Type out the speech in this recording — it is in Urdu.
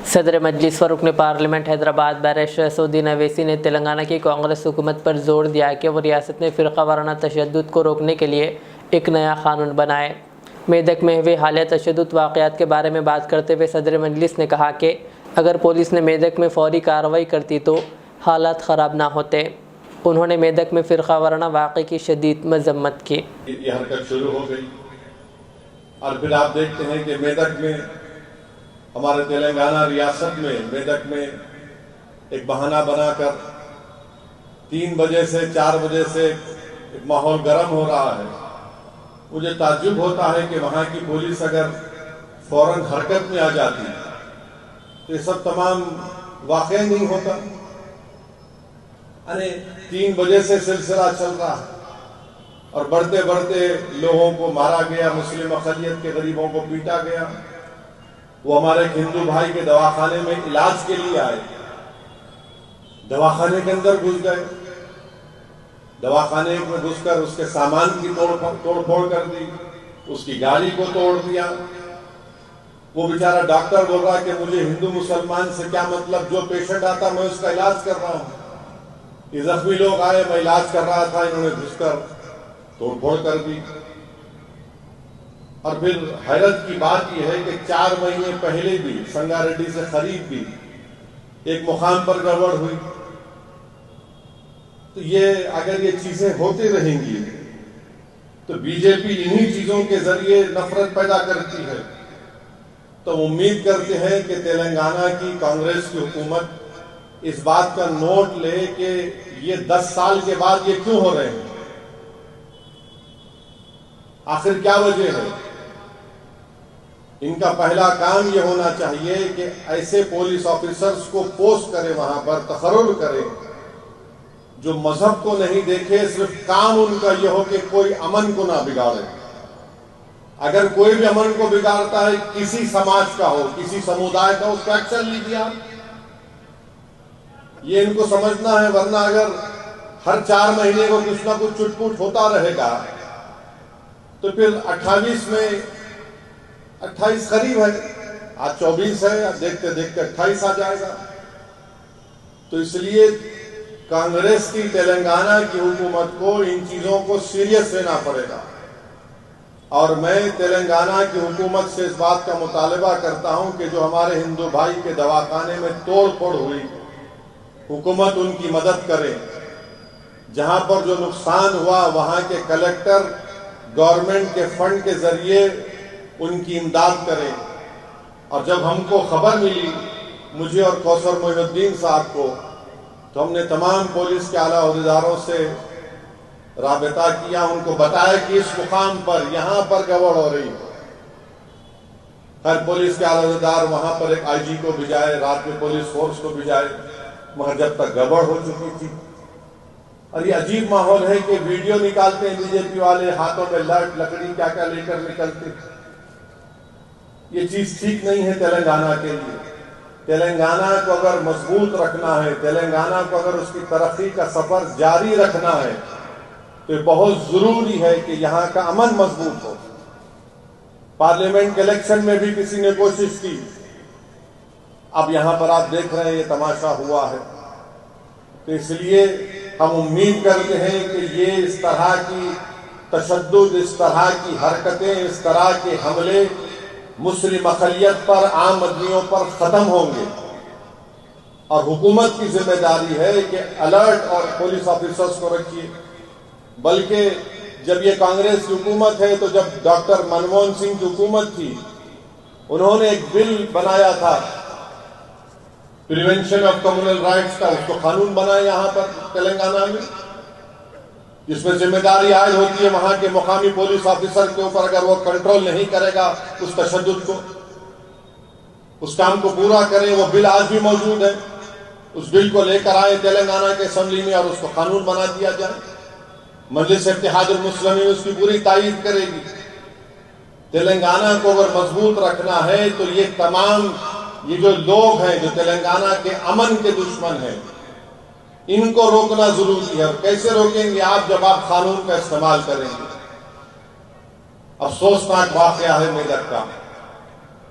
صدر مجلس و رکن پارلیمنٹ حیدرآباد بیرسٹر اسدالدین اویسی نے تلنگانہ کی کانگریس حکومت پر زور دیا کہ وہ ریاست میں فرقہ وارانہ تشدد کو روکنے کے لیے ایک نیا قانون بنائے۔ میدک میں ہوئے حالیہ تشدد واقعات کے بارے میں بات کرتے ہوئے صدر مجلس نے کہا کہ اگر پولیس نے میدک میں فوری کارروائی کرتی تو حالات خراب نہ ہوتے۔ انہوں نے میدک میں فرقہ وارانہ واقعے کی شدید مذمت کی۔ یہ حرکت شروع ہو گئی اور پھر آپ دیکھتے ہیں کہ میدک میں ہمارے تلنگانہ ریاست میں میدک میں ایک بہانہ بنا کر 3 بجے سے 4 بجے سے ایک ماحول گرم ہو رہا ہے۔ مجھے تعجب ہوتا ہے کہ وہاں کی پولیس اگر فوراً حرکت میں آ جاتی تو یہ سب تمام واقع نہیں ہوتا۔ 3 بجے سے سلسلہ چل رہا ہے اور بڑھتے بڑھتے لوگوں کو مارا گیا، مسلم اقلیت کے غریبوں کو پیٹا گیا۔ وہ ہمارے ایک ہندو بھائی کے دواخانے میں علاج کے لیے آئے، دواخانے کے اندر گھس گئے، دواخانے میں گھس کر اس کے سامان کی توڑ پھوڑ کر دی، اس کی گاڑی کو توڑ دیا۔ وہ بیچارہ ڈاکٹر بول رہا کہ مجھے ہندو مسلمان سے کیا مطلب، جو پیشنٹ آتا میں اس کا علاج کر رہا ہوں۔ یہ زخمی لوگ آئے، میں علاج کر رہا تھا، انہوں نے گھس کر توڑ پھوڑ کر دی۔ اور پھر حیرت کی بات یہ ہے کہ 4 مہینے پہلے بھی سنگا ریڈی سے قریب بھی ایک مقام پر گڑبڑ ہوئی۔ تو یہ اگر یہ چیزیں ہوتی رہیں گی تو بی جے پی انہی چیزوں کے ذریعے نفرت پیدا کرتی ہے۔ تو امید کرتے ہیں کہ تلنگانہ کی کانگریس کی حکومت اس بات کا نوٹ لے کہ یہ 10 سال کے بعد یہ کیوں ہو رہے ہیں، آخر کیا وجہ ہے۔ ان کا پہلا کام یہ ہونا چاہیے کہ ایسے پولیس آفیسرز کو پوسٹ کرے، وہاں پر تقرر کرے جو مذہب کو نہیں دیکھے، صرف کام ان کا یہ ہو کہ کوئی امن کو نہ بگاڑے۔ اگر کوئی بھی امن کو بگاڑتا ہے، کسی سماج کا ہو، کسی سمودائے کا ہو، اس کا ایکشن لیجیے آپ۔ یہ ان کو سمجھنا ہے، ورنہ اگر ہر 4 مہینے کو کچھ نہ کچھ چٹ پوٹ ہوتا رہے گا تو پھر 28 میں 28 قریب ہے، آج 24 ہے، دیکھتے دیکھتے 28 آ جائے گا۔ تو اس لیے کانگریس کی تلنگانہ کی حکومت کو ان چیزوں کو سیریس لینا پڑے گا، اور میں تلنگانہ کی حکومت سے اس بات کا مطالبہ کرتا ہوں کہ جو ہمارے ہندو بھائی کے دواخانے میں توڑ پھوڑ ہوئی، حکومت ان کی مدد کرے۔ جہاں پر جو نقصان ہوا وہاں کے کلیکٹر گورنمنٹ کے فنڈ کے ذریعے ان کی امداد کریں۔ اور جب ہم کو خبر ملی، مجھے اور کوثر محی الدین صاحب کو، تو ہم نے تمام پولیس کے اعلیٰ عہدیداروں سے رابطہ کیا، ان کو بتایا کہ اس مقام پر یہاں پر گڑبڑ ہو رہی ہے۔ ہر پولیس کے اعلیٰ عہدیدار وہاں پر ایک آئی جی کو بھیجائے، رات میں پولیس فورس کو بھیجائے، مگر جب تک گڑبڑ ہو چکی تھی۔ اور یہ عجیب ماحول ہے کہ ویڈیو نکالتے ہیں بی جے پی والے، ہاتھوں میں لٹ لکڑی کیا کیا لے کر نکلتے۔ یہ چیز ٹھیک نہیں ہے تلنگانہ کے لیے۔ تلنگانہ کو اگر مضبوط رکھنا ہے، تلنگانہ کو اگر اس کی ترقی کا سفر جاری رکھنا ہے تو یہ بہت ضروری ہے کہ یہاں کا امن مضبوط ہو۔ پارلیمنٹ کے الیکشن میں بھی کسی نے کوشش کی، اب یہاں پر آپ دیکھ رہے ہیں یہ تماشا ہوا ہے۔ تو اس لیے ہم امید کرتے ہیں کہ یہ اس طرح کی تشدد، اس طرح کی حرکتیں، اس طرح کے حملے مسلم اقلیت پر، عام آدمیوں پر ختم ہوں گے۔ اور حکومت کی ذمہ داری ہے کہ الرٹ اور پولیس آفیسرز کو رکھیے۔ بلکہ جب یہ کانگریس کی حکومت ہے تو جب ڈاکٹر منموہن سنگھ کی حکومت تھی، انہوں نے ایک بل بنایا تھا پریونشن آف کمیونل رائٹس کا، اس کو قانون بنایا یہاں پر تلنگانہ میں، جس میں ذمہ داری عائد ہوتی ہے وہاں کے مقامی پولیس آفیسر کے اوپر، اگر وہ کنٹرول نہیں کرے گا اس تشدد کو، اس کام کو پورا کرے۔ وہ بل آج بھی موجود ہے، اس بل کو لے کر آئے تلنگانہ کے اسمبلی میں اور اس کو قانون بنا دیا جائے۔ مجلس اتحاد المسلمین اس کی پوری تائید کرے گی۔ تلنگانہ کو اگر مضبوط رکھنا ہے تو یہ تمام یہ جو لوگ ہیں جو تلنگانہ کے امن کے دشمن ہیں، ان کو روکنا ضروری ہے۔ اور کیسے روکیں گے آپ؟ جب آپ قانون کا استعمال کریں گے۔ افسوسناک واقعہ ہے میدک کا،